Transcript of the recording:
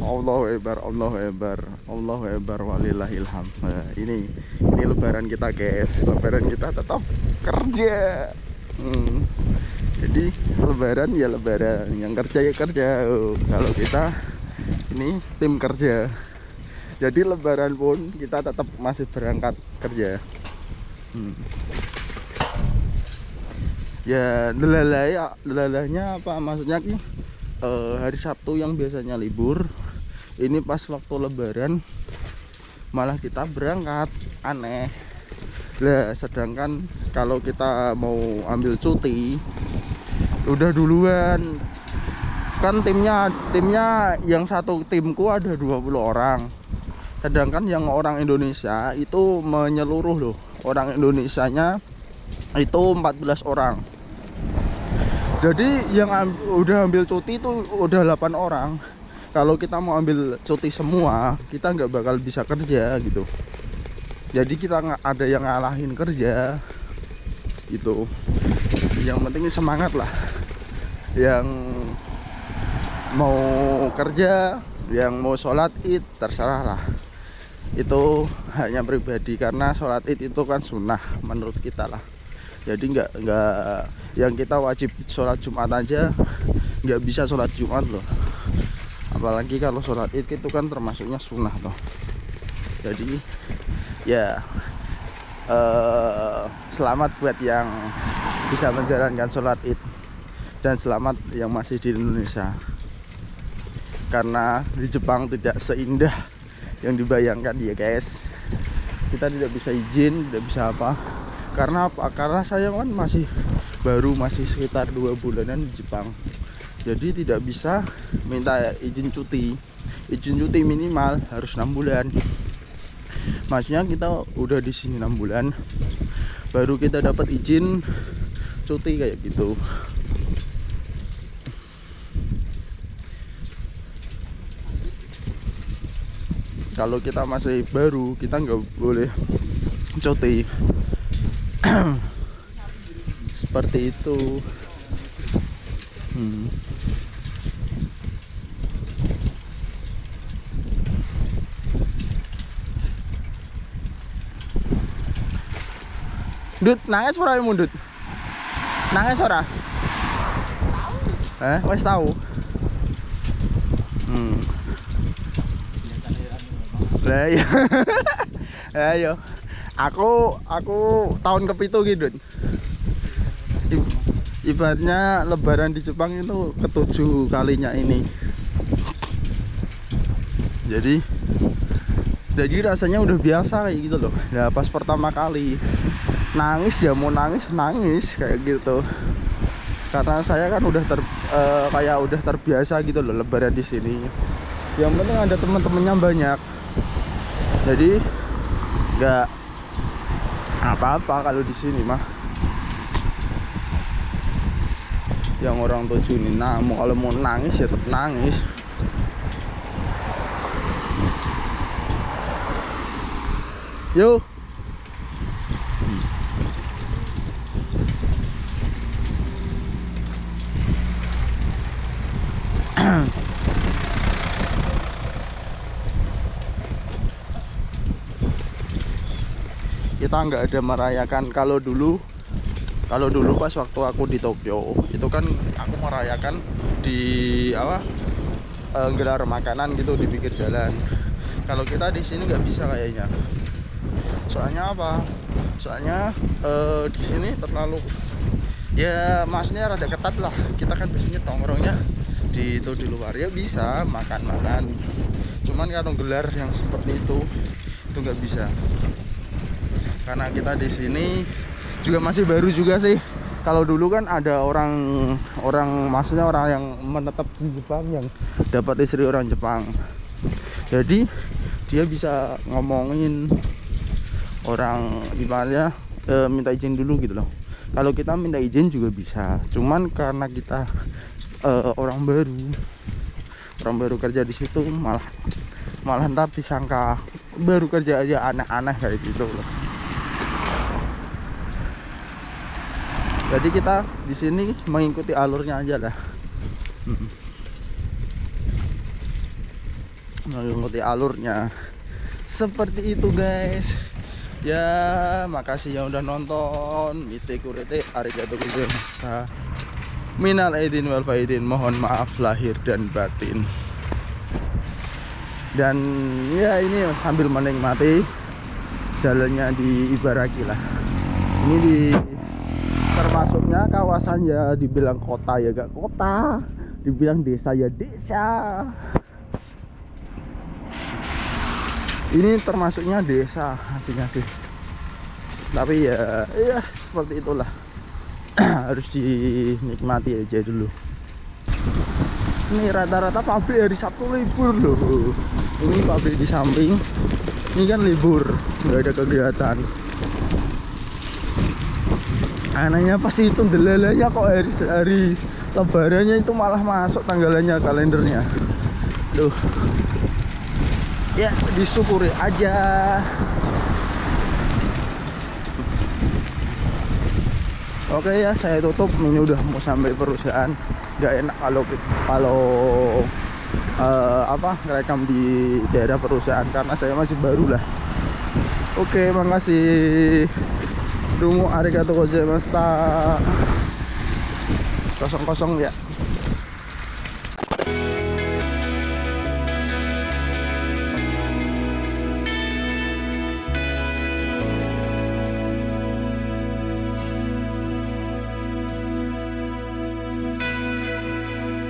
Allahu Akbar, Allahu Akbar, Allahu Akbar, walillahilham. Nah, ini lebaran kita guys, lebaran kita tetap kerja. Jadi lebaran ya lebaran, yang kerja ya kerja. Kalau kita ini tim kerja, jadi lebaran pun kita tetap masih berangkat kerja. Ya delalanya apa maksudnya ki, hari Sabtu yang biasanya libur, ini pas waktu lebaran malah kita berangkat, aneh lah. Sedangkan kalau kita mau ambil cuti udah duluan kan, timnya yang satu timku ada 20 orang, sedangkan yang orang Indonesia itu menyeluruh loh, orang Indonesianya itu 14 orang. Jadi yang udah ambil cuti itu udah 8 orang. Kalau kita mau ambil cuti semua, kita nggak bakal bisa kerja gitu. Jadi kita nggak ada yang ngalahin kerja gitu. Yang penting semangat lah. Yang mau kerja, yang mau sholat id, terserah lah. Itu hanya pribadi, karena sholat id itu kan sunnah menurut kita lah. Jadi nggak yang kita wajib sholat Jumat aja nggak bisa sholat Jumat loh, apalagi kalau sholat id itu kan termasuknya sunnah loh. Jadi ya selamat buat yang bisa menjalankan sholat id, dan selamat yang masih di Indonesia, karena di Jepang tidak seindah yang dibayangkan ya guys. Kita tidak bisa izin, tidak bisa apa. Karena apa? Karena saya kan masih baru, masih sekitar 2 bulanan di Jepang. Jadi tidak bisa minta izin cuti. Izin cuti minimal harus 6 bulan. Maksudnya kita udah di sini 6 bulan baru kita dapat izin cuti kayak gitu. Kalau kita masih baru, kita nggak boleh cuti. Seperti itu. Dut, nangis ora mundut? Nangis ora? Wes tahu. Lah iya. Ayo. Aku tahun ke-7 gitu. Ibaratnya lebaran di Jepang itu ke-7 kalinya ini. Jadi rasanya udah biasa kayak gitu loh. Ya pas pertama kali nangis ya mau nangis kayak gitu. Karena saya kan udah kayak udah terbiasa gitu loh lebaran di sini. Yang penting ada teman-temannya banyak. Jadi nggak apa-apa kalau di sini mah. Yang orang tujuh ini kalau mau nangis ya tetap nangis. Yuk. Kita nggak ada merayakan. Kalau dulu pas waktu aku di Tokyo itu kan aku merayakan di gelar makanan gitu di pinggir jalan. Kalau kita di sini nggak bisa kayaknya. Soalnya apa? Soalnya di sini terlalu, ya maksudnya rada ketat lah. Kita kan biasanya nongkrongnya di luar, ya bisa makan, cuman kalau gelar yang seperti itu nggak bisa. Karena kita di sini juga masih baru juga sih. Kalau dulu kan ada orang maksudnya orang yang menetap di Jepang yang dapat istri orang Jepang. Jadi dia bisa ngomongin orang ibaratnya minta izin dulu gitu loh. Kalau kita minta izin juga bisa. Cuman karena kita orang baru kerja di situ, malah ntar disangka baru kerja aja aneh-aneh kayak gitu loh. Jadi kita di sini mengikuti alurnya aja lah. mengikuti alurnya. Seperti itu guys. Ya, makasih yang udah nonton. Mite kurete arigatou gozaimashita. Minal aidin wal faidin, mohon maaf lahir dan batin. Dan ya ini sambil menikmati jalannya di Ibaraki lah. Ini di termasuknya kawasan ya, dibilang kota ya gak kota, dibilang desa ya desa. Ini termasuknya desa asing-asing. Tapi ya seperti itulah. Harus dinikmati aja dulu. Ini rata-rata pabrik hari Sabtu libur loh. Ini pabrik di samping, ini kan libur, nggak ada kegiatan. Anehnya pasti itu delalanya kok hari lebarannya itu malah masuk tanggalannya kalendernya. Duh, ya disyukuri aja. Oke ya, saya tutup. Ini udah mau sampai perusahaan. Gak enak kalau ngerekam di daerah perusahaan karena saya masih baru lah. Oke, makasih. Domo arigatou gozaimashita. Kosong ya.